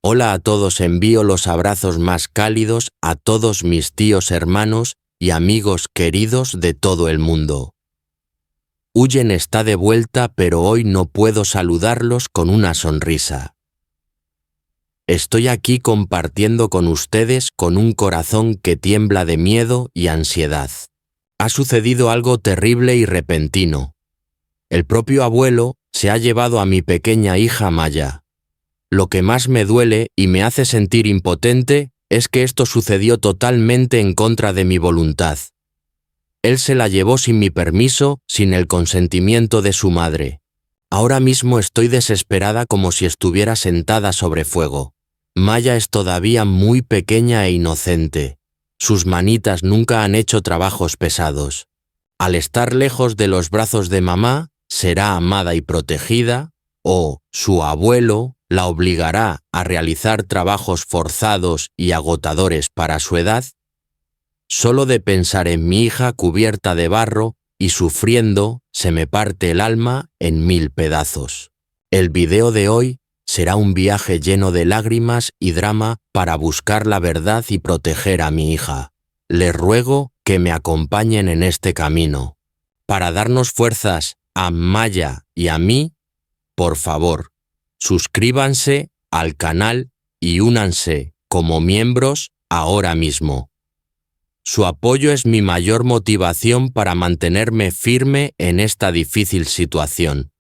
Hola a todos, envío los abrazos más cálidos a todos mis tíos, hermanos y amigos queridos de todo el mundo. Huyen está de vuelta, pero hoy no puedo saludarlos con una sonrisa. Estoy aquí compartiendo con ustedes con un corazón que tiembla de miedo y ansiedad. Ha sucedido algo terrible y repentino. El propio abuelo se ha llevado a mi pequeña hija Maya. Lo que más me duele y me hace sentir impotente es que esto sucedió totalmente en contra de mi voluntad. Él se la llevó sin mi permiso, sin el consentimiento de su madre. Ahora mismo estoy desesperada como si estuviera sentada sobre fuego. Maya es todavía muy pequeña e inocente. Sus manitas nunca han hecho trabajos pesados. Al estar lejos de los brazos de mamá, será amada y protegida, o su abuelo la obligará a realizar trabajos forzados y agotadores para su edad. Solo de pensar en mi hija cubierta de barro y sufriendo, se me parte el alma en 1000 pedazos. El video de hoy será un viaje lleno de lágrimas y drama para buscar la verdad y proteger a mi hija. Les ruego que me acompañen en este camino. Para darnos fuerzas a Maya y a mí, por favor, suscríbanse al canal y únanse como miembros ahora mismo. Su apoyo es mi mayor motivación para mantenerme firme en esta difícil situación.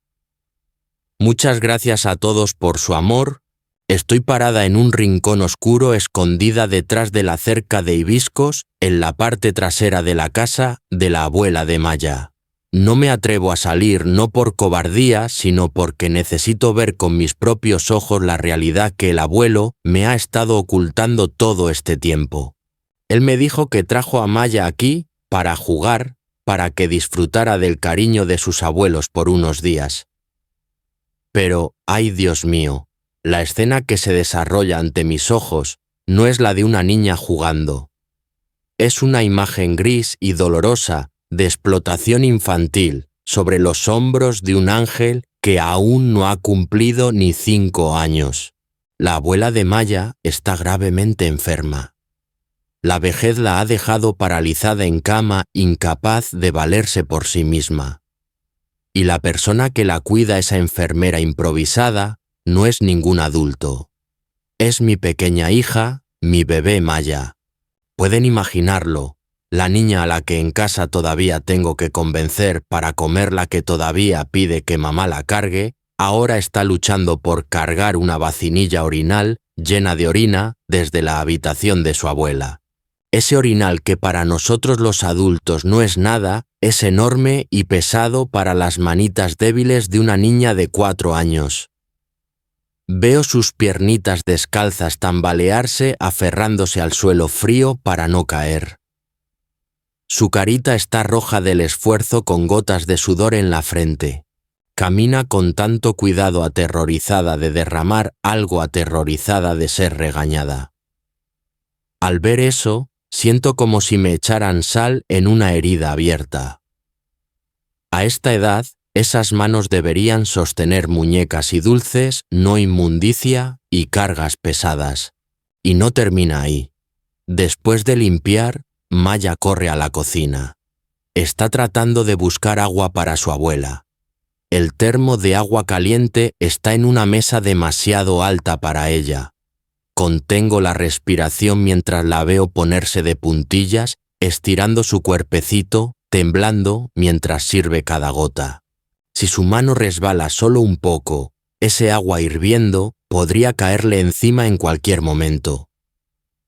Muchas gracias a todos por su amor. Estoy parada en un rincón oscuro escondida detrás de la cerca de hibiscos en la parte trasera de la casa de la abuela de Maya. No me atrevo a salir no por cobardía, sino porque necesito ver con mis propios ojos la realidad que el abuelo me ha estado ocultando todo este tiempo. Él me dijo que trajo a Maya aquí para jugar, para que disfrutara del cariño de sus abuelos por unos días. Pero, ay Dios mío, la escena que se desarrolla ante mis ojos no es la de una niña jugando. Es una imagen gris y dolorosa de explotación infantil sobre los hombros de un ángel que aún no ha cumplido ni 5 años. La abuela de Maya está gravemente enferma. La vejez la ha dejado paralizada en cama, incapaz de valerse por sí misma. Y la persona que la cuida, esa enfermera improvisada, no es ningún adulto. Es mi pequeña hija, mi bebé Maya. Pueden imaginarlo, la niña a la que en casa todavía tengo que convencer para comer, la que todavía pide que mamá la cargue, ahora está luchando por cargar una vacinilla orinal llena de orina desde la habitación de su abuela. Ese orinal que para nosotros los adultos no es nada, es enorme y pesado para las manitas débiles de una niña de 4 años. Veo sus piernitas descalzas tambalearse aferrándose al suelo frío para no caer. Su carita está roja del esfuerzo con gotas de sudor en la frente. Camina con tanto cuidado, aterrorizada de derramar algo, aterrorizada de ser regañada. Al ver eso, siento como si me echaran sal en una herida abierta. A esta edad, esas manos deberían sostener muñecas y dulces, no inmundicia y cargas pesadas. Y no termina ahí. Después de limpiar, Maya corre a la cocina. Está tratando de buscar agua para su abuela. El termo de agua caliente está en una mesa demasiado alta para ella. Contengo la respiración mientras la veo ponerse de puntillas, estirando su cuerpecito, temblando mientras sirve cada gota. Si su mano resbala solo un poco, ese agua hirviendo podría caerle encima en cualquier momento.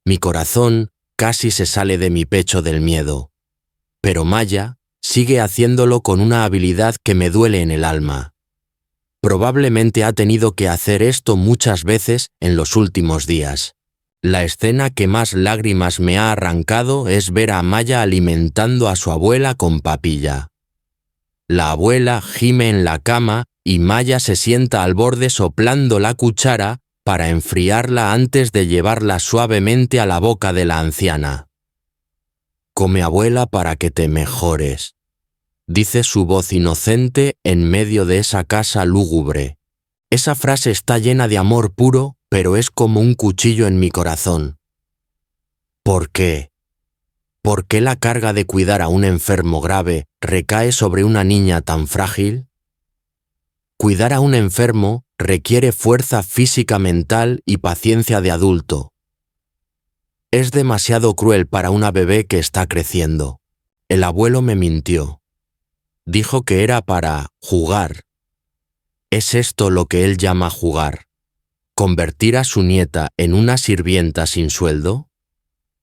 Mi corazón casi se sale de mi pecho del miedo. Pero Maya sigue haciéndolo con una habilidad que me duele en el alma. Probablemente ha tenido que hacer esto muchas veces en los últimos días. La escena que más lágrimas me ha arrancado es ver a Maya alimentando a su abuela con papilla. La abuela gime en la cama y Maya se sienta al borde soplando la cuchara para enfriarla antes de llevarla suavemente a la boca de la anciana. «Come, abuela, para que te mejores», dice su voz inocente en medio de esa casa lúgubre. Esa frase está llena de amor puro pero es como un cuchillo en mi corazón. ¿Por qué? ¿Por qué la carga de cuidar a un enfermo grave recae sobre una niña tan frágil? Cuidar a un enfermo requiere fuerza física, mental y paciencia de adulto. Es demasiado cruel para una bebé que está creciendo. El abuelo me mintió. Dijo que era para jugar. ¿Es esto lo que él llama jugar? ¿Convertir a su nieta en una sirvienta sin sueldo?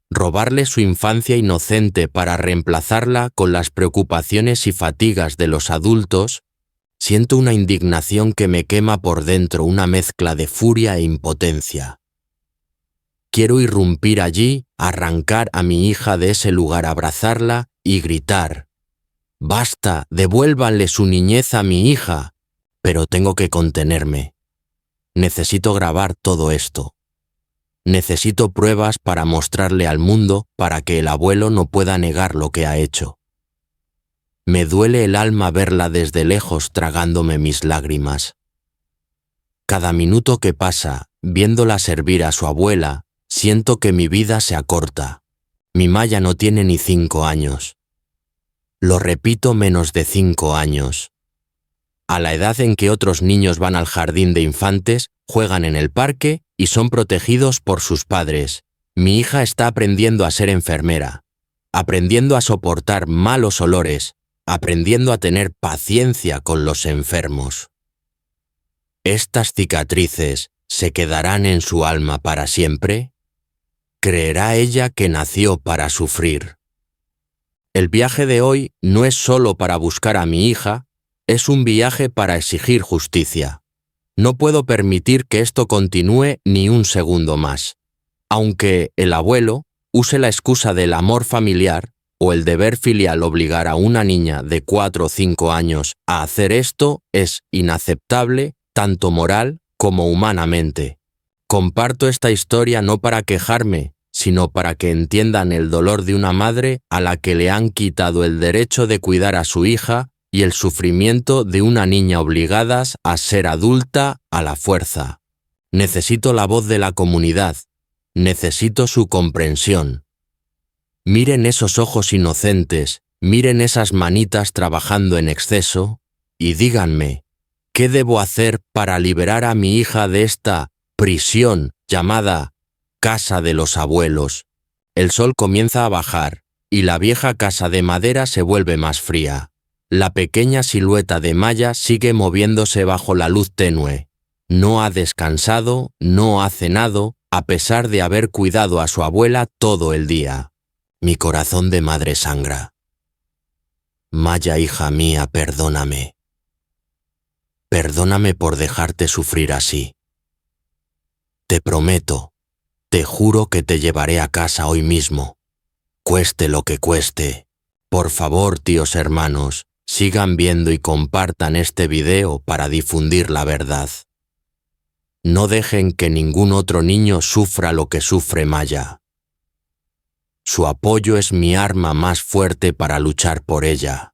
¿Robarle su infancia inocente para reemplazarla con las preocupaciones y fatigas de los adultos? Siento una indignación que me quema por dentro, una mezcla de furia e impotencia. Quiero irrumpir allí, arrancar a mi hija de ese lugar, abrazarla y gritar: «¡Basta! ¡Devuélvanle su niñez a mi hija!». Pero tengo que contenerme. Necesito grabar todo esto. Necesito pruebas para mostrarle al mundo, para que el abuelo no pueda negar lo que ha hecho. Me duele el alma verla desde lejos tragándome mis lágrimas. Cada minuto que pasa, viéndola servir a su abuela, siento que mi vida se acorta. Mi Maya no tiene ni 5 años. Lo repito, menos de 5 años. A la edad en que otros niños van al jardín de infantes, juegan en el parque y son protegidos por sus padres, mi hija está aprendiendo a ser enfermera, aprendiendo a soportar malos olores, aprendiendo a tener paciencia con los enfermos. ¿Estas cicatrices se quedarán en su alma para siempre? ¿Creerá ella que nació para sufrir? El viaje de hoy no es solo para buscar a mi hija, es un viaje para exigir justicia. No puedo permitir que esto continúe ni un segundo más. Aunque el abuelo use la excusa del amor familiar o el deber filial obligar a una niña de 4 o 5 años a hacer esto, es inaceptable, tanto moral como humanamente. Comparto esta historia no para quejarme, sino para que entiendan el dolor de una madre a la que le han quitado el derecho de cuidar a su hija y el sufrimiento de una niña obligadas a ser adulta a la fuerza. Necesito la voz de la comunidad. Necesito su comprensión. Miren esos ojos inocentes, miren esas manitas trabajando en exceso y díganme, ¿qué debo hacer para liberar a mi hija de esta prisión llamada Casa de los Abuelos? El sol comienza a bajar y la vieja casa de madera se vuelve más fría. La pequeña silueta de Maya sigue moviéndose bajo la luz tenue. No ha descansado, no ha cenado, a pesar de haber cuidado a su abuela todo el día. Mi corazón de madre sangra. Maya, hija mía, perdóname. Perdóname por dejarte sufrir así. Te prometo, te juro que te llevaré a casa hoy mismo. Cueste lo que cueste. Por favor, tíos hermanos, sigan viendo y compartan este video para difundir la verdad. No dejen que ningún otro niño sufra lo que sufre Maya. Su apoyo es mi arma más fuerte para luchar por ella.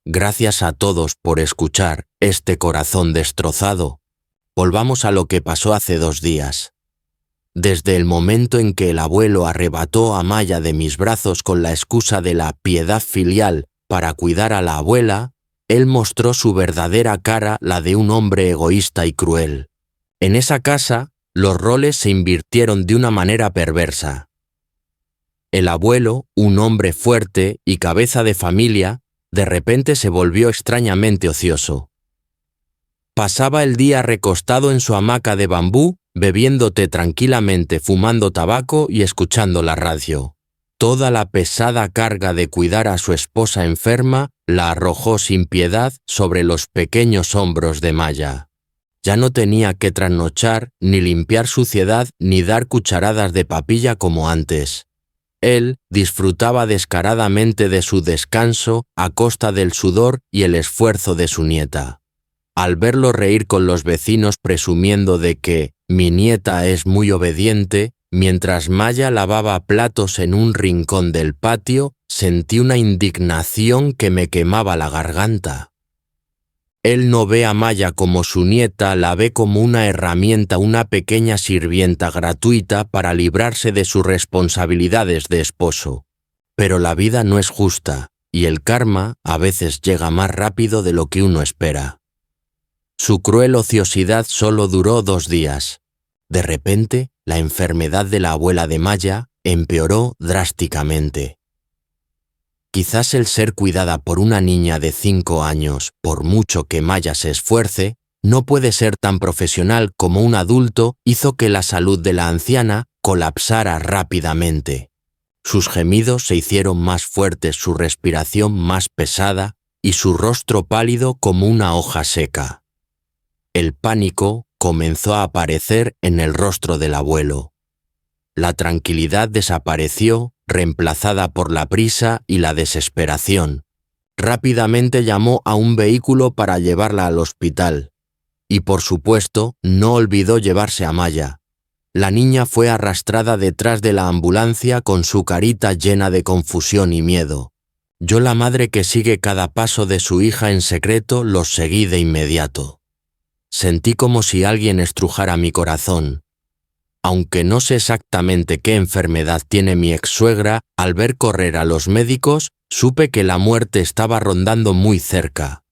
Gracias a todos por escuchar este corazón destrozado. Volvamos a lo que pasó hace 2 días. Desde el momento en que el abuelo arrebató a Maya de mis brazos con la excusa de la piedad filial para cuidar a la abuela, él mostró su verdadera cara, la de un hombre egoísta y cruel. En esa casa, los roles se invirtieron de una manera perversa. El abuelo, un hombre fuerte y cabeza de familia, de repente se volvió extrañamente ocioso. Pasaba el día recostado en su hamaca de bambú, bebiendo té tranquilamente, fumando tabaco y escuchando la radio. Toda la pesada carga de cuidar a su esposa enferma la arrojó sin piedad sobre los pequeños hombros de Maya. Ya no tenía que trasnochar, ni limpiar suciedad, ni dar cucharadas de papilla como antes. Él disfrutaba descaradamente de su descanso a costa del sudor y el esfuerzo de su nieta. Al verlo reír con los vecinos presumiendo de que mi nieta es muy obediente, mientras Maya lavaba platos en un rincón del patio, sentí una indignación que me quemaba la garganta. Él no ve a Maya como su nieta, la ve como una herramienta, una pequeña sirvienta gratuita para librarse de sus responsabilidades de esposo. Pero la vida no es justa, y el karma a veces llega más rápido de lo que uno espera. Su cruel ociosidad solo duró 2 días. De repente, la enfermedad de la abuela de Maya empeoró drásticamente. Quizás el ser cuidada por una niña de 5 años, por mucho que Maya se esfuerce, no puede ser tan profesional como un adulto, hizo que la salud de la anciana colapsara rápidamente. Sus gemidos se hicieron más fuertes, su respiración más pesada y su rostro pálido como una hoja seca. El pánico comenzó a aparecer en el rostro del abuelo. La tranquilidad desapareció, reemplazada por la prisa y la desesperación. Rápidamente llamó a un vehículo para llevarla al hospital. Y por supuesto, no olvidó llevarse a Maya. La niña fue arrastrada detrás de la ambulancia con su carita llena de confusión y miedo. Yo, la madre que sigue cada paso de su hija en secreto, los seguí de inmediato. Sentí como si alguien estrujara mi corazón. Aunque no sé exactamente qué enfermedad tiene mi ex-suegra, al ver correr a los médicos, supe que la muerte estaba rondando muy cerca.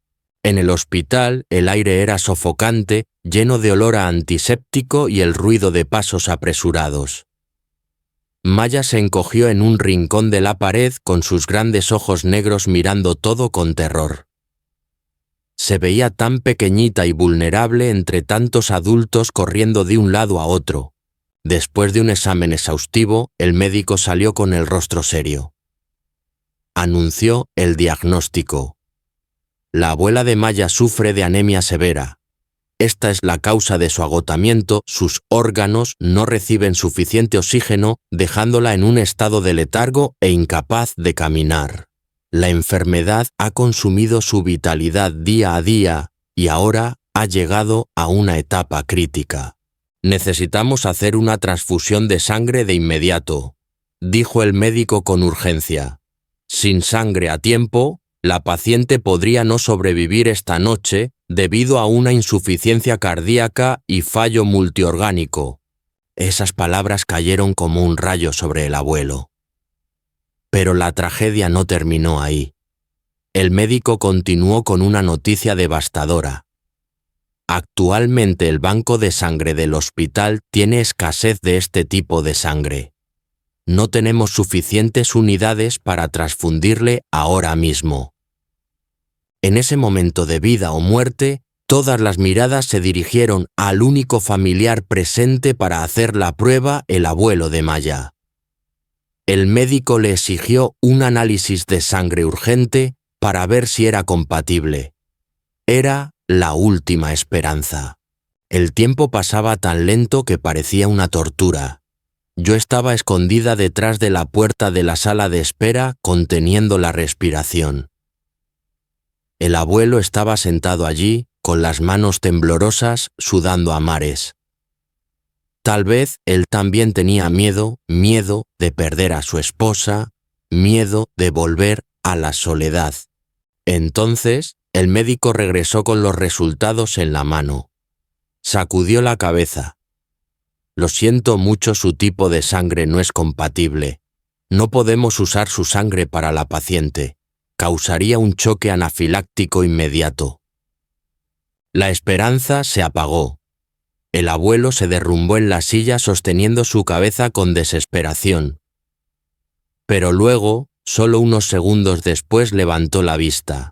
En el hospital, el aire era sofocante, lleno de olor a antiséptico y el ruido de pasos apresurados. Maya se encogió en un rincón de la pared con sus grandes ojos negros mirando todo con terror. Se veía tan pequeñita y vulnerable entre tantos adultos corriendo de un lado a otro. Después de un examen exhaustivo, el médico salió con el rostro serio. Anunció el diagnóstico. La abuela de Maya sufre de anemia severa. Esta es la causa de su agotamiento, sus órganos no reciben suficiente oxígeno, dejándola en un estado de letargo e incapaz de caminar. La enfermedad ha consumido su vitalidad día a día y ahora ha llegado a una etapa crítica. Necesitamos hacer una transfusión de sangre de inmediato, dijo el médico con urgencia. Sin sangre a tiempo, la paciente podría no sobrevivir esta noche debido a una insuficiencia cardíaca y fallo multiorgánico. Esas palabras cayeron como un rayo sobre el abuelo. Pero la tragedia no terminó ahí. El médico continuó con una noticia devastadora. Actualmente el banco de sangre del hospital tiene escasez de este tipo de sangre. No tenemos suficientes unidades para transfundirle ahora mismo. En ese momento de vida o muerte, todas las miradas se dirigieron al único familiar presente para hacer la prueba, el abuelo de Maya. El médico le exigió un análisis de sangre urgente para ver si era compatible. Era la última esperanza. El tiempo pasaba tan lento que parecía una tortura. Yo estaba escondida detrás de la puerta de la sala de espera, conteniendo la respiración. El abuelo estaba sentado allí, con las manos temblorosas, sudando a mares. Tal vez él también tenía miedo de perder a su esposa, miedo de volver a la soledad. Entonces, el médico regresó con los resultados en la mano. Sacudió la cabeza. Lo siento mucho, su tipo de sangre no es compatible. No podemos usar su sangre para la paciente. Causaría un choque anafiláctico inmediato. La esperanza se apagó. El abuelo se derrumbó en la silla sosteniendo su cabeza con desesperación. Pero luego, solo unos segundos después, levantó la vista.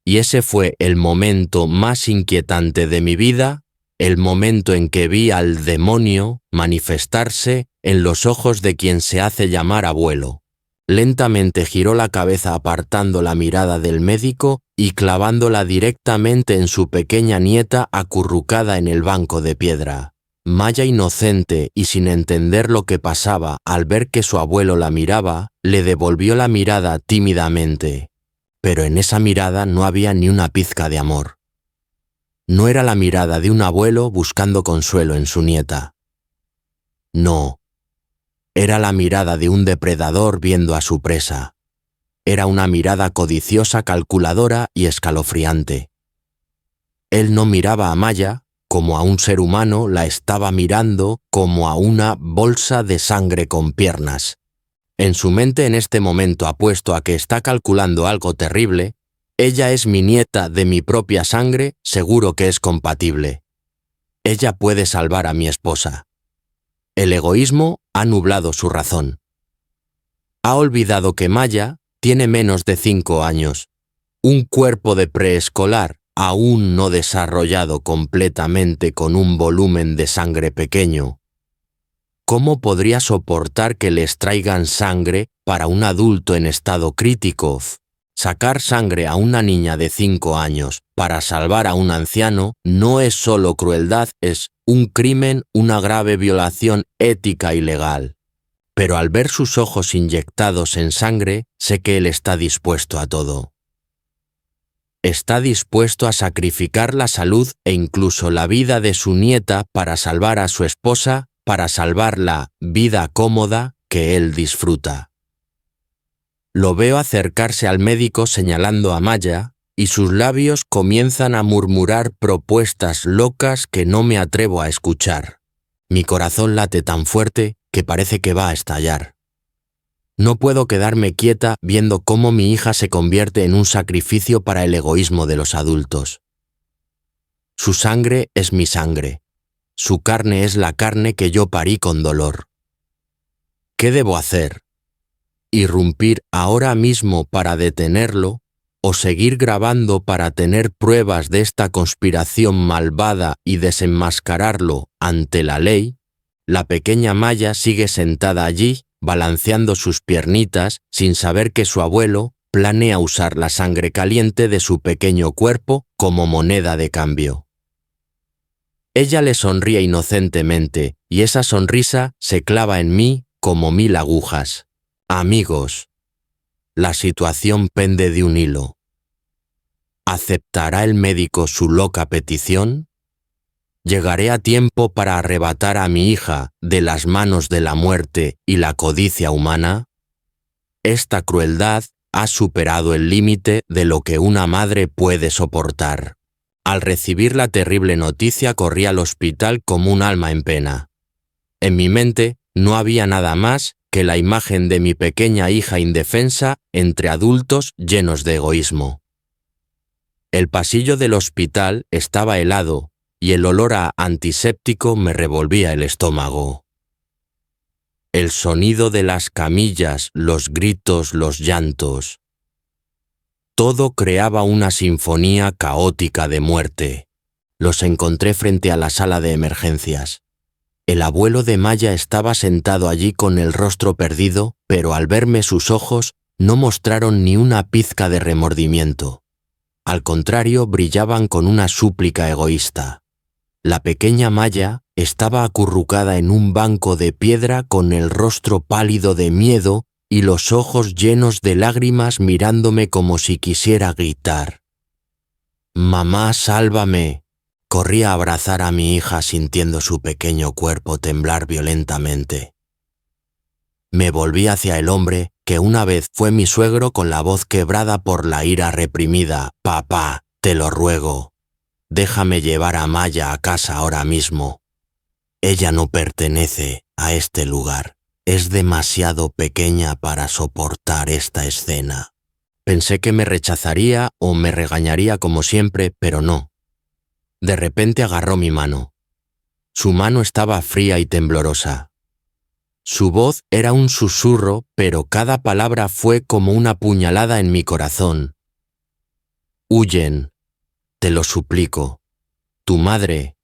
Y ese fue el momento más inquietante de mi vida, el momento en que vi al demonio manifestarse en los ojos de quien se hace llamar abuelo. Lentamente giró la cabeza apartando la mirada del médico y clavándola directamente en su pequeña nieta acurrucada en el banco de piedra. Maya, inocente y sin entender lo que pasaba, al ver que su abuelo la miraba, le devolvió la mirada tímidamente. Pero en esa mirada no había ni una pizca de amor. No era la mirada de un abuelo buscando consuelo en su nieta. No. Era la mirada de un depredador viendo a su presa. Era una mirada codiciosa, calculadora y escalofriante. Él no miraba a Maya como a un ser humano, la estaba mirando como a una bolsa de sangre con piernas. En su mente en este momento apuesto a que está calculando algo terrible. Ella es mi nieta de mi propia sangre, seguro que es compatible. Ella puede salvar a mi esposa. El egoísmo ha nublado su razón. Ha olvidado que Maya tiene menos de 5 años, un cuerpo de preescolar aún no desarrollado completamente con un volumen de sangre pequeño. ¿Cómo podría soportar que le extraigan sangre para un adulto en estado crítico? Sacar sangre a una niña de 5 años para salvar a un anciano no es solo crueldad, es un crimen, una grave violación ética y legal. Pero al ver sus ojos inyectados en sangre, sé que él está dispuesto a todo. Está dispuesto a sacrificar la salud e incluso la vida de su nieta para salvar a su esposa, para salvar la vida cómoda que él disfruta. Lo veo acercarse al médico señalando a Maya y sus labios comienzan a murmurar propuestas locas que no me atrevo a escuchar. Mi corazón late tan fuerte que parece que va a estallar. No puedo quedarme quieta viendo cómo mi hija se convierte en un sacrificio para el egoísmo de los adultos. Su sangre es mi sangre. Su carne es la carne que yo parí con dolor. ¿Qué debo hacer? ¿Irrumpir ahora mismo para detenerlo o seguir grabando para tener pruebas de esta conspiración malvada y desenmascararlo ante la ley? La pequeña Maya sigue sentada allí, balanceando sus piernitas, sin saber que su abuelo planea usar la sangre caliente de su pequeño cuerpo como moneda de cambio. Ella le sonríe inocentemente, y esa sonrisa se clava en mí como 1000 agujas. Amigos, la situación pende de un hilo. ¿Aceptará el médico su loca petición? ¿Llegaré a tiempo para arrebatar a mi hija de las manos de la muerte y la codicia humana? Esta crueldad ha superado el límite de lo que una madre puede soportar. Al recibir la terrible noticia corrí al hospital como un alma en pena. En mi mente no había nada más que la imagen de mi pequeña hija indefensa entre adultos llenos de egoísmo. El pasillo del hospital estaba helado y el olor a antiséptico me revolvía el estómago. El sonido de las camillas, los gritos, los llantos. Todo creaba una sinfonía caótica de muerte. Los encontré frente a la sala de emergencias. El abuelo de Maya estaba sentado allí con el rostro perdido, pero al verme sus ojos no mostraron ni una pizca de remordimiento. Al contrario, brillaban con una súplica egoísta. La pequeña Maya estaba acurrucada en un banco de piedra con el rostro pálido de miedo y los ojos llenos de lágrimas mirándome como si quisiera gritar. «Mamá, sálvame». Corrí a abrazar a mi hija sintiendo su pequeño cuerpo temblar violentamente. Me volví hacia el hombre que una vez fue mi suegro con la voz quebrada por la ira reprimida. «Papá, te lo ruego, déjame llevar a Maya a casa ahora mismo. Ella no pertenece a este lugar. Es demasiado pequeña para soportar esta escena». Pensé que me rechazaría o me regañaría como siempre, pero no. De repente agarró mi mano. Su mano estaba fría y temblorosa. Su voz era un susurro, pero cada palabra fue como una puñalada en mi corazón. «Huyen, te lo suplico. Tu madre,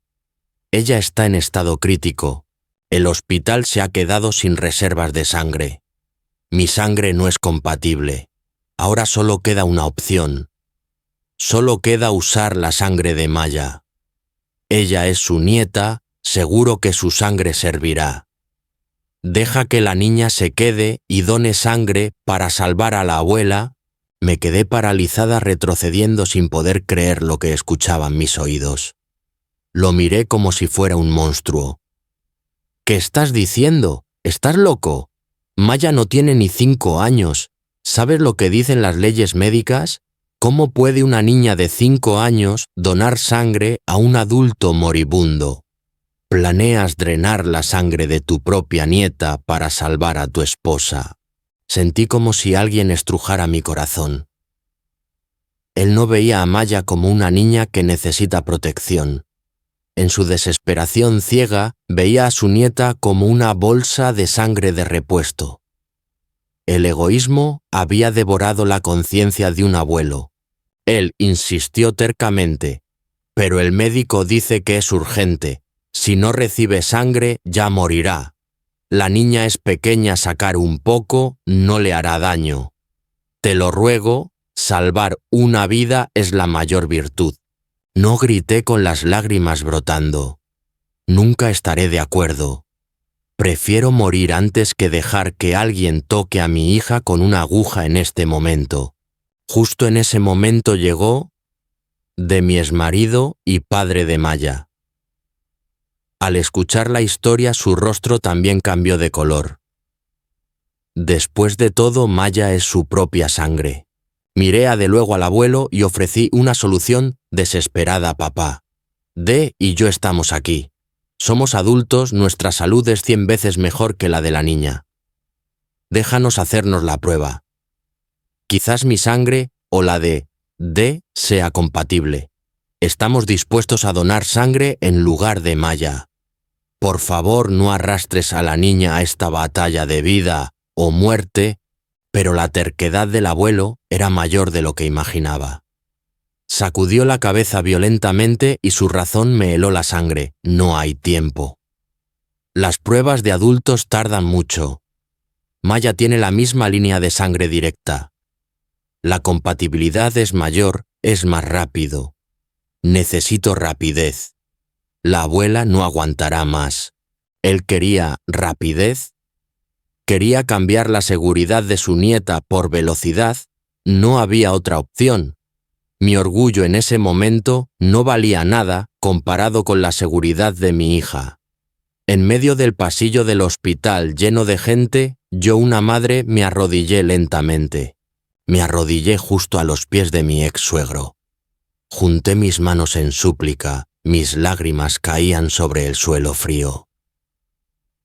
ella está en estado crítico. El hospital se ha quedado sin reservas de sangre. Mi sangre no es compatible. Ahora solo queda una opción. Solo queda usar la sangre de Maya. Ella es su nieta, seguro que su sangre servirá. Deja que la niña se quede y done sangre para salvar a la abuela». Me quedé paralizada retrocediendo sin poder creer lo que escuchaban mis oídos. Lo miré como si fuera un monstruo. «¿Qué estás diciendo? ¿Estás loco? Maya no tiene ni 5 años. ¿Sabes lo que dicen las leyes médicas? ¿Cómo puede una niña de 5 años donar sangre a un adulto moribundo? Planeas drenar la sangre de tu propia nieta para salvar a tu esposa. Sentí como si alguien estrujara mi corazón. Él no veía a Maya como una niña que necesita protección. En su desesperación ciega, veía a su nieta como una bolsa de sangre de repuesto. El egoísmo había devorado la conciencia de un abuelo. Él insistió tercamente, pero el médico dice que es urgente. Si no recibe sangre, ya morirá. La niña es pequeña, sacar un poco no le hará daño. Te lo ruego, salvar una vida es la mayor virtud. No grité con las lágrimas brotando. Nunca estaré de acuerdo. Prefiero morir antes que dejar que alguien toque a mi hija con una aguja en este momento. Justo en ese momento llegó de mi exmarido y padre de Maya. Al escuchar la historia, su rostro también cambió de color. Después de todo, Maya es su propia sangre. Miré de luego al abuelo y ofrecí una solución desesperada a papá. D y yo estamos aquí. Somos adultos, nuestra salud es 100 veces mejor que la de la niña. Déjanos hacernos la prueba. Quizás mi sangre o la de D sea compatible. Estamos dispuestos a donar sangre en lugar de Maya. Por favor, no arrastres a la niña a esta batalla de vida o muerte, pero la terquedad del abuelo era mayor de lo que imaginaba. Sacudió la cabeza violentamente y su razón me heló la sangre. No hay tiempo. Las pruebas de adultos tardan mucho. Maya tiene la misma línea de sangre directa. La compatibilidad es mayor, es más rápido. Necesito rapidez. La abuela no aguantará más. Él quería rapidez. Quería cambiar la seguridad de su nieta por velocidad. No había otra opción. Mi orgullo en ese momento no valía nada comparado con la seguridad de mi hija. En medio del pasillo del hospital lleno de gente, yo, una madre, me arrodillé lentamente. Me arrodillé justo a los pies de mi ex-suegro. Junté mis manos en súplica, mis lágrimas caían sobre el suelo frío.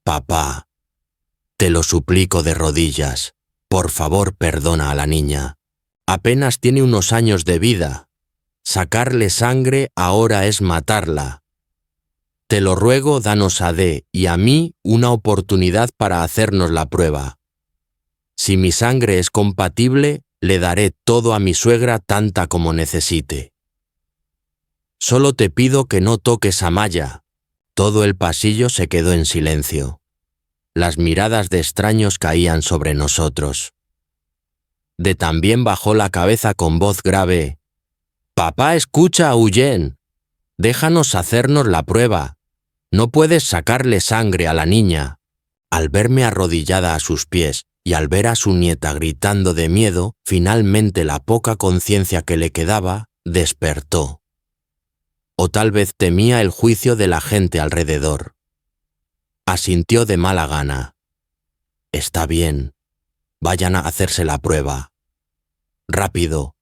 Papá, te lo suplico de rodillas, por favor perdona a la niña. Apenas tiene unos años de vida. Sacarle sangre ahora es matarla. Te lo ruego, danos a D y a mí una oportunidad para hacernos la prueba. Si mi sangre es compatible, le daré todo a mi suegra tanta como necesite. Solo te pido que no toques a Maya. Todo el pasillo se quedó en silencio. Las miradas de extraños caían sobre nosotros. D también bajó la cabeza con voz grave. Papá, escucha a Eugene. Déjanos hacernos la prueba. No puedes sacarle sangre a la niña. Al verme arrodillada a sus pies y al ver a su nieta gritando de miedo, finalmente la poca conciencia que le quedaba despertó. O tal vez temía el juicio de la gente alrededor. Asintió de mala gana. Está bien. Vayan a hacerse la prueba. Rápido.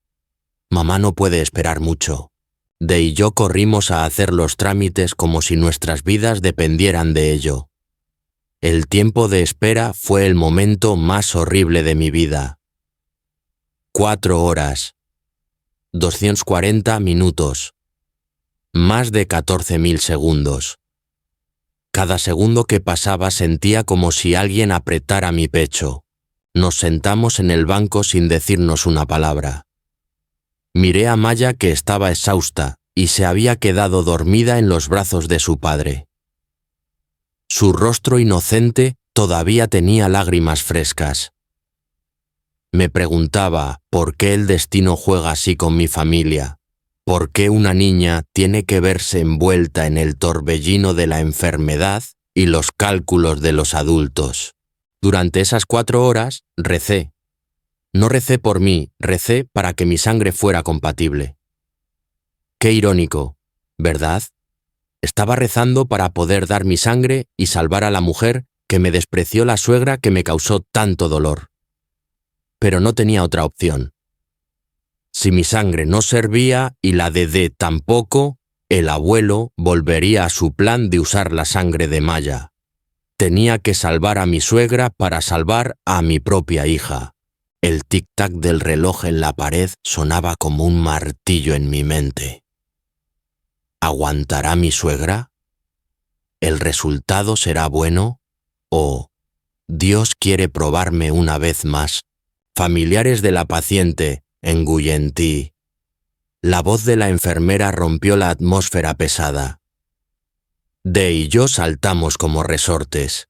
Mamá no puede esperar mucho. D y yo corrimos a hacer los trámites como si nuestras vidas dependieran de ello. El tiempo de espera fue el momento más horrible de mi vida. 4 horas. 240 minutos. Más de 14.000 segundos. Cada segundo que pasaba sentía como si alguien apretara mi pecho. Nos sentamos en el banco sin decirnos una palabra. Miré a Maya, que estaba exhausta y se había quedado dormida en los brazos de su padre. Su rostro inocente todavía tenía lágrimas frescas. Me preguntaba por qué el destino juega así con mi familia, por qué una niña tiene que verse envuelta en el torbellino de la enfermedad y los cálculos de los adultos. Durante esas 4 horas recé. No recé por mí, recé para que mi sangre fuera compatible. Qué irónico, ¿verdad? Estaba rezando para poder dar mi sangre y salvar a la mujer que me despreció la suegra que me causó tanto dolor. Pero no tenía otra opción. Si mi sangre no servía y la de D tampoco, el abuelo volvería a su plan de usar la sangre de Maya. Tenía que salvar a mi suegra para salvar a mi propia hija. El tic-tac del reloj en la pared sonaba como un martillo en mi mente. ¿Aguantará mi suegra? ¿El resultado será bueno? ¿O Dios quiere probarme una vez más? Familiares de la paciente, engullentí. La voz de la enfermera rompió la atmósfera pesada. D y yo saltamos como resortes.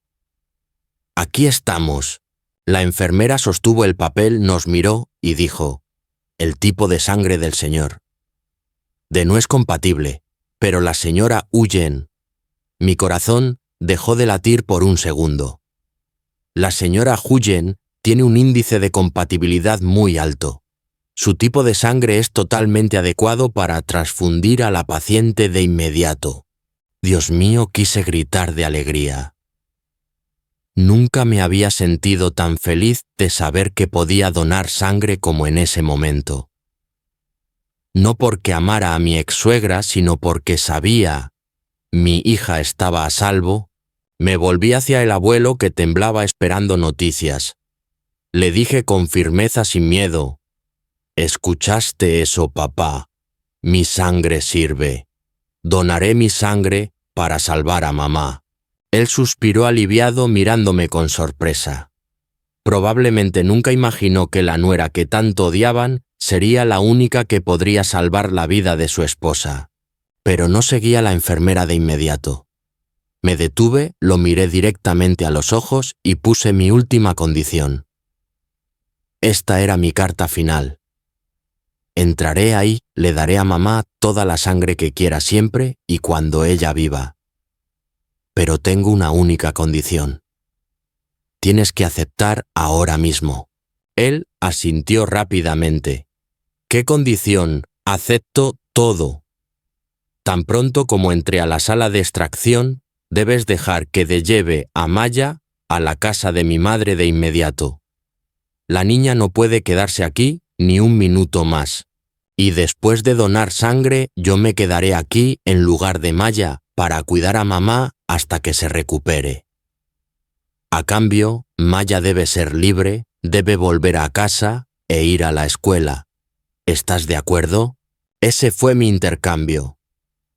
Aquí estamos. La enfermera sostuvo el papel, nos miró y dijo: el tipo de sangre del señor. D no es compatible, pero la señora Huyen. Mi corazón dejó de latir por un segundo. La señora Huyen tiene un índice de compatibilidad muy alto. Su tipo de sangre es totalmente adecuado para transfundir a la paciente de inmediato. Dios mío, quise gritar de alegría. Nunca me había sentido tan feliz de saber que podía donar sangre como en ese momento. No porque amara a mi ex-suegra, sino porque sabía mi hija estaba a salvo. Me volví hacia el abuelo que temblaba esperando noticias. Le dije con firmeza, sin miedo: ¿escuchaste eso, papá? Mi sangre sirve. Donaré mi sangre para salvar a mamá. Él suspiró aliviado mirándome con sorpresa. Probablemente nunca imaginó que la nuera que tanto odiaban sería la única que podría salvar la vida de su esposa. Pero no seguía a la enfermera de inmediato. Me detuve, lo miré directamente a los ojos y puse mi última condición. Esta era mi carta final. Entraré ahí, le daré a mamá toda la sangre que quiera siempre y cuando ella viva. Pero tengo una única condición. Tienes que aceptar ahora mismo. Él asintió rápidamente. ¿Qué condición? Acepto todo. Tan pronto como entré a la sala de extracción, debes dejar que te lleve a Maya a la casa de mi madre de inmediato. La niña no puede quedarse aquí ni un minuto más. Y después de donar sangre, yo me quedaré aquí en lugar de Maya para cuidar a mamá hasta que se recupere. A cambio, Maya debe ser libre, debe volver a casa e ir a la escuela. ¿Estás de acuerdo? Ese fue mi intercambio.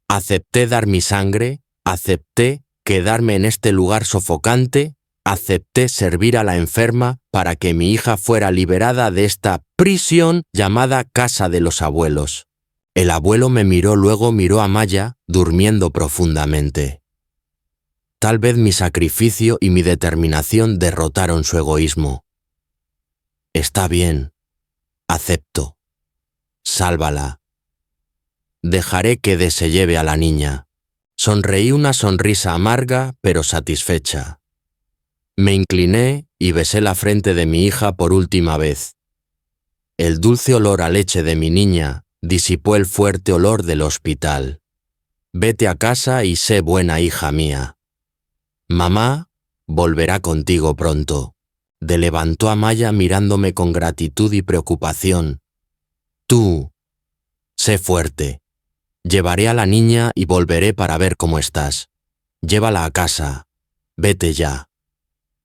Acepté dar mi sangre, acepté quedarme en este lugar sofocante, acepté servir a la enferma para que mi hija fuera liberada de esta prisión llamada casa de los abuelos. El abuelo me miró, luego miró a Maya, durmiendo profundamente. Tal vez mi sacrificio y mi determinación derrotaron su egoísmo. Está bien. Acepto. Sálvala. Dejaré que se lleve a la niña. Sonreí una sonrisa amarga, pero satisfecha. Me incliné y besé la frente de mi hija por última vez. El dulce olor a leche de mi niña disipó el fuerte olor del hospital. Vete a casa y sé buena hija mía. Mamá volverá contigo pronto. De levantó a Maya mirándome con gratitud y preocupación. Tú, sé fuerte. Llevaré a la niña y volveré para ver cómo estás. Llévala a casa. Vete ya.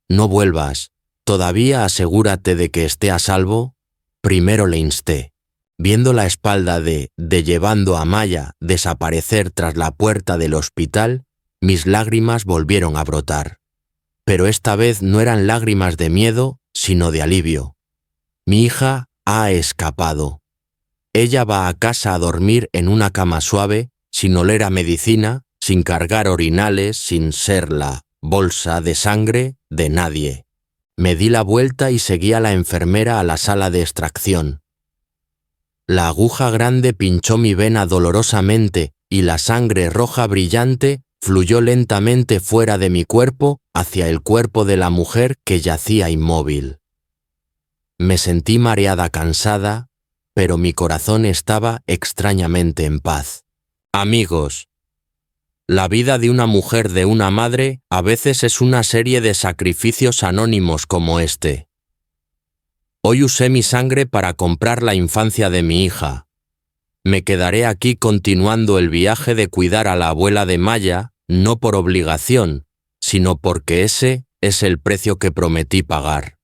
No vuelvas. Todavía asegúrate de que esté a salvo. Primero le insté. Viendo la espalda de llevando a Maya desaparecer tras la puerta del hospital, mis lágrimas volvieron a brotar. Pero esta vez no eran lágrimas de miedo, sino de alivio. Mi hija ha escapado. Ella va a casa a dormir en una cama suave, sin oler a medicina, sin cargar orinales, sin ser la bolsa de sangre de nadie. Me di la vuelta y seguí a la enfermera a la sala de extracción. La aguja grande pinchó mi vena dolorosamente y la sangre roja brillante fluyó lentamente fuera de mi cuerpo hacia el cuerpo de la mujer que yacía inmóvil. Me sentí mareada, cansada, pero mi corazón estaba extrañamente en paz. Amigos, la vida de una mujer, de una madre, a veces es una serie de sacrificios anónimos como este. Hoy usé mi sangre para comprar la infancia de mi hija. Me quedaré aquí continuando el viaje de cuidar a la abuela de Maya, no por obligación, sino porque ese es el precio que prometí pagar.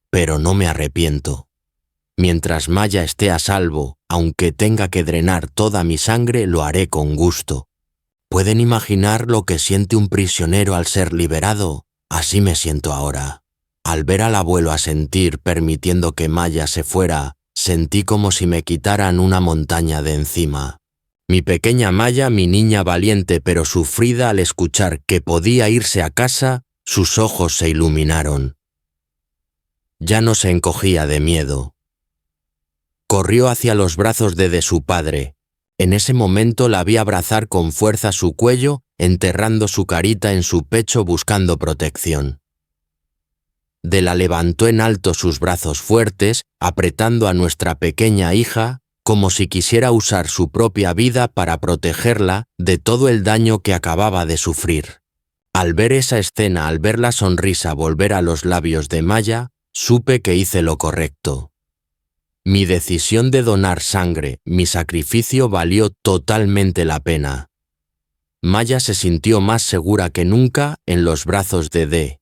Pero no me arrepiento. Mientras Maya esté a salvo, aunque tenga que drenar toda mi sangre, lo haré con gusto. ¿Pueden imaginar lo que siente un prisionero al ser liberado? Así me siento ahora. Al ver al abuelo asentir permitiendo que Maya se fuera, sentí como si me quitaran una montaña de encima. Mi pequeña Maya, mi niña valiente pero sufrida, al escuchar que podía irse a casa, sus ojos se iluminaron. Ya no se encogía de miedo. Corrió hacia los brazos de su padre. En ese momento la vi abrazar con fuerza su cuello, enterrando su carita en su pecho buscando protección. La levantó en alto sus brazos fuertes, apretando a nuestra pequeña hija, como si quisiera usar su propia vida para protegerla de todo el daño que acababa de sufrir. Al ver esa escena, al ver la sonrisa volver a los labios de Maya, supe que hice lo correcto. Mi decisión de donar sangre, mi sacrificio valió totalmente la pena. Maya se sintió más segura que nunca en los brazos de D.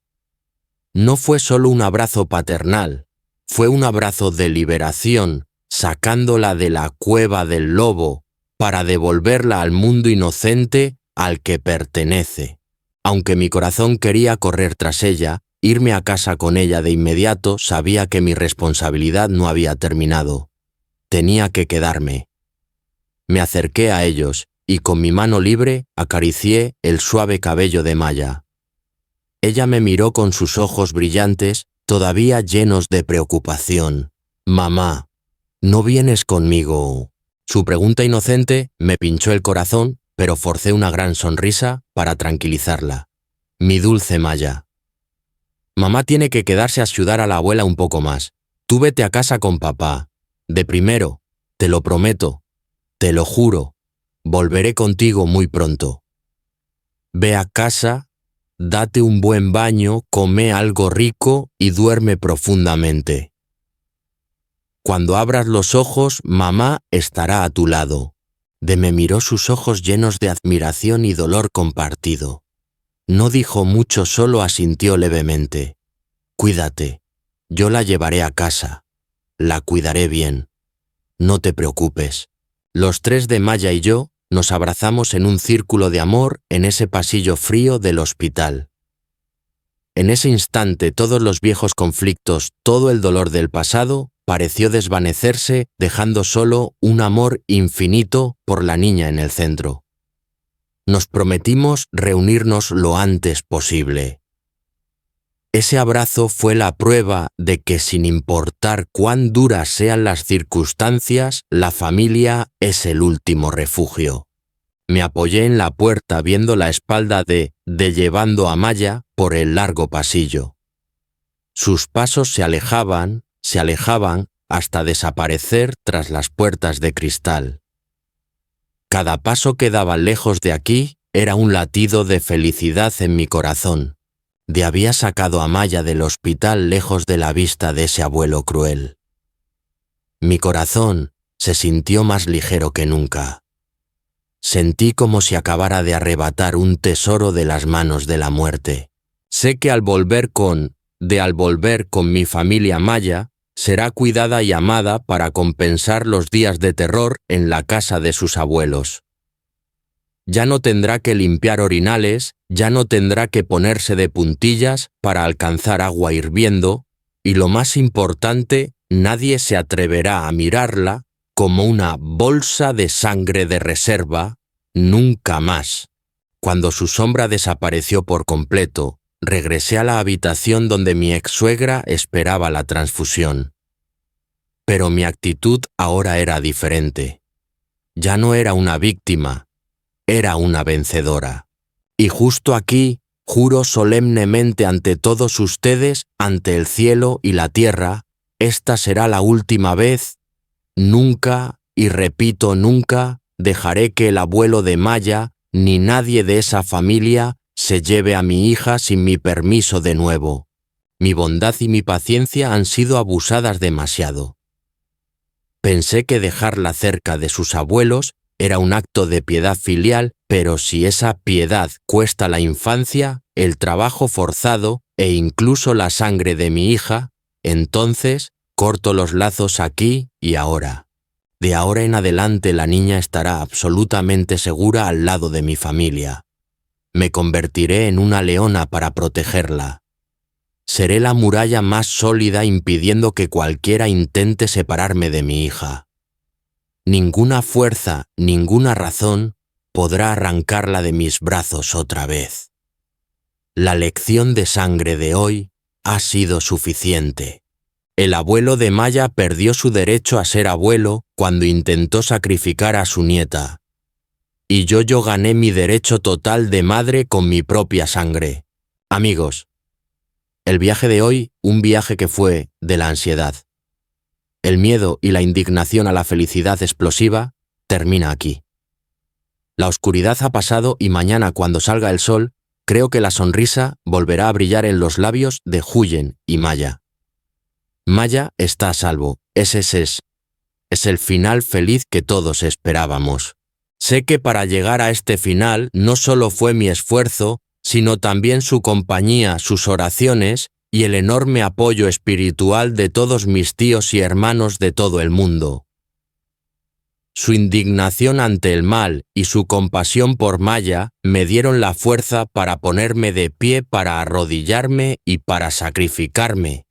No fue solo un abrazo paternal, fue un abrazo de liberación, sacándola de la cueva del lobo para devolverla al mundo inocente al que pertenece. Aunque mi corazón quería correr tras ella, irme a casa con ella de inmediato, sabía que mi responsabilidad no había terminado. Tenía que quedarme. Me acerqué a ellos y con mi mano libre acaricié el suave cabello de Maya. Ella me miró con sus ojos brillantes, todavía llenos de preocupación. «Mamá, ¿no vienes conmigo?» Su pregunta inocente me pinchó el corazón, pero forcé una gran sonrisa para tranquilizarla. «Mi dulce Maya. Mamá tiene que quedarse a ayudar a la abuela un poco más. Tú vete a casa con papá. De primero, te lo prometo, te lo juro, volveré contigo muy pronto. Ve a casa, date un buen baño, come algo rico y duerme profundamente. Cuando abras los ojos, mamá estará a tu lado». Me miró sus ojos llenos de admiración y dolor compartido. No dijo mucho, solo asintió levemente. «Cuídate, yo la llevaré a casa. La cuidaré bien. No te preocupes». Los tres de Maya y yo nos abrazamos en un círculo de amor en ese pasillo frío del hospital. En ese instante todos los viejos conflictos, todo el dolor del pasado, pareció desvanecerse, dejando solo un amor infinito por la niña en el centro. Nos prometimos reunirnos lo antes posible. Ese abrazo fue la prueba de que, sin importar cuán duras sean las circunstancias, la familia es el último refugio. Me apoyé en la puerta viendo la espalda de llevando a Maya por el largo pasillo. Sus pasos se alejaban hasta desaparecer tras las puertas de cristal. Cada paso que daba lejos de aquí era un latido de felicidad en mi corazón. Había sacado a Maya del hospital lejos de la vista de ese abuelo cruel. Mi corazón se sintió más ligero que nunca. Sentí como si acabara de arrebatar un tesoro de las manos de la muerte. Sé que al volver con mi familia Maya, será cuidada y amada para compensar los días de terror en la casa de sus abuelos. Ya no tendrá que limpiar orinales, ya no tendrá que ponerse de puntillas para alcanzar agua hirviendo, y lo más importante, nadie se atreverá a mirarla como una bolsa de sangre de reserva, nunca más. Cuando su sombra desapareció por completo, regresé a la habitación donde mi ex-suegra esperaba la transfusión. Pero mi actitud ahora era diferente. Ya no era una víctima, era una vencedora. Y justo aquí, juro solemnemente ante todos ustedes, ante el cielo y la tierra, esta será la última vez. Nunca, y repito nunca, dejaré que el abuelo de Maya, ni nadie de esa familia, se lleve a mi hija sin mi permiso de nuevo. Mi bondad y mi paciencia han sido abusadas demasiado. Pensé que dejarla cerca de sus abuelos era un acto de piedad filial, pero si esa piedad cuesta la infancia, el trabajo forzado e incluso la sangre de mi hija, entonces corto los lazos aquí y ahora. De ahora en adelante la niña estará absolutamente segura al lado de mi familia. Me convertiré en una leona para protegerla. Seré la muralla más sólida impidiendo que cualquiera intente separarme de mi hija. Ninguna fuerza, ninguna razón podrá arrancarla de mis brazos otra vez. La lección de sangre de hoy ha sido suficiente. El abuelo de Maya perdió su derecho a ser abuelo cuando intentó sacrificar a su nieta. Y yo gané mi derecho total de madre con mi propia sangre. Amigos, el viaje de hoy, un viaje que fue de la ansiedad. El miedo y la indignación a la felicidad explosiva termina aquí. La oscuridad ha pasado y mañana cuando salga el sol, creo que la sonrisa volverá a brillar en los labios de Huyen y Maya. Maya está a salvo, ese es el final feliz que todos esperábamos. Sé que para llegar a este final no solo fue mi esfuerzo, sino también su compañía, sus oraciones y el enorme apoyo espiritual de todos mis tíos y hermanos de todo el mundo. Su indignación ante el mal y su compasión por Maya me dieron la fuerza para ponerme de pie, para arrodillarme y para sacrificarme.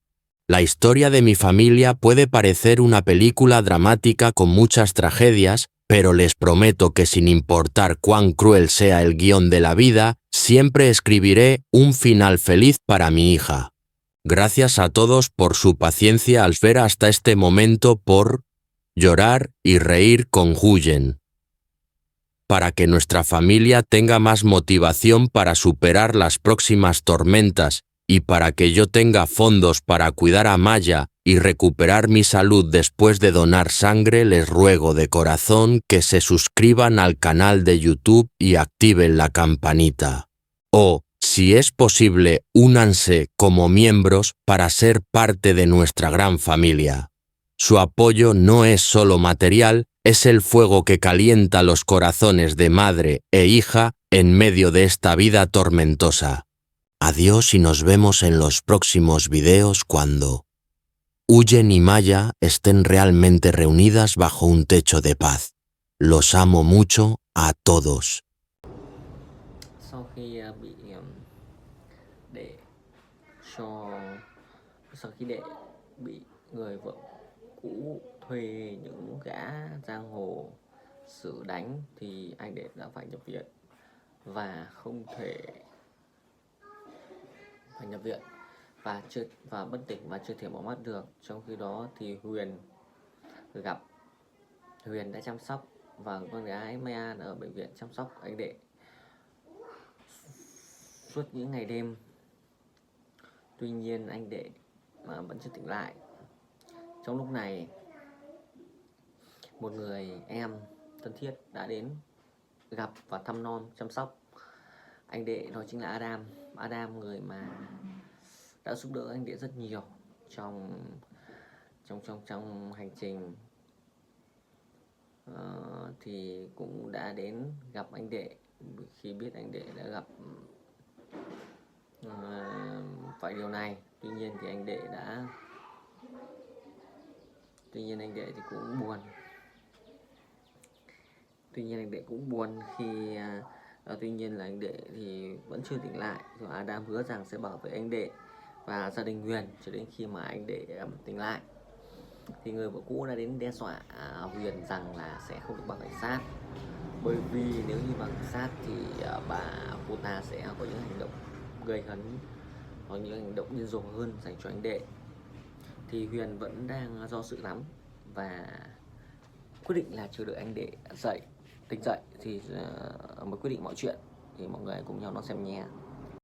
La historia de mi familia puede parecer una película dramática con muchas tragedias, pero les prometo que sin importar cuán cruel sea el guión de la vida, siempre escribiré un final feliz para mi hija. Gracias a todos por su paciencia al ver hasta este momento, por llorar y reír con Huyen. Para que nuestra familia tenga más motivación para superar las próximas tormentas y para que yo tenga fondos para cuidar a Maya y recuperar mi salud después de donar sangre, les ruego de corazón que se suscriban al canal de YouTube y activen la campanita. O, si es posible, únanse como miembros para ser parte de nuestra gran familia. Su apoyo no es solo material, es el fuego que calienta los corazones de madre e hija en medio de esta vida tormentosa. Adiós y nos vemos en los próximos videos cuando Huyen y Maya estén realmente reunidas bajo un techo de paz. Los amo mucho a todos. Sau khi bị đệ cho sau khi đệ bị người vợ cũ thuê những gã giang hồ xử đánh thì anh đệ đã phải nhập viện và không thể phải nhập viện và bất tỉnh và chưa thể mở mắt được. Trong khi đó thì Huyền đã chăm sóc và con gái Maya ở bệnh viện chăm sóc anh đệ suốt những ngày đêm. Tuy nhiên anh đệ vẫn chưa tỉnh lại. Trong lúc này, một người em thân thiết đã đến gặp và thăm nom chăm sóc anh đệ, đó chính là Adam, người mà đã giúp đỡ anh đệ rất nhiều trong hành trình. Thì cũng đã đến gặp anh đệ khi biết anh đệ đã gặp phải điều này. Tuy nhiên anh đệ thì cũng buồn. Khi tuy nhiên là anh đệ thì vẫn chưa tỉnh lại. Rồi Adam hứa rằng sẽ bảo vệ anh đệ và gia đình Huyền cho đến khi mà anh đệ tỉnh lại. Thì người vợ cũ đã đến đe dọa Huyền rằng là sẽ không được báo cảnh sát, bởi vì nếu như báo cảnh sát thì cô ta sẽ có những hành động gây hấn, có những hành động điên rồ hơn dành cho anh đệ. Thì Huyền vẫn đang do dự lắm và quyết định là chờ đợi anh đệ tỉnh dậy thì mới quyết định mọi chuyện. Thì mọi người cùng nhau nó xem nhé.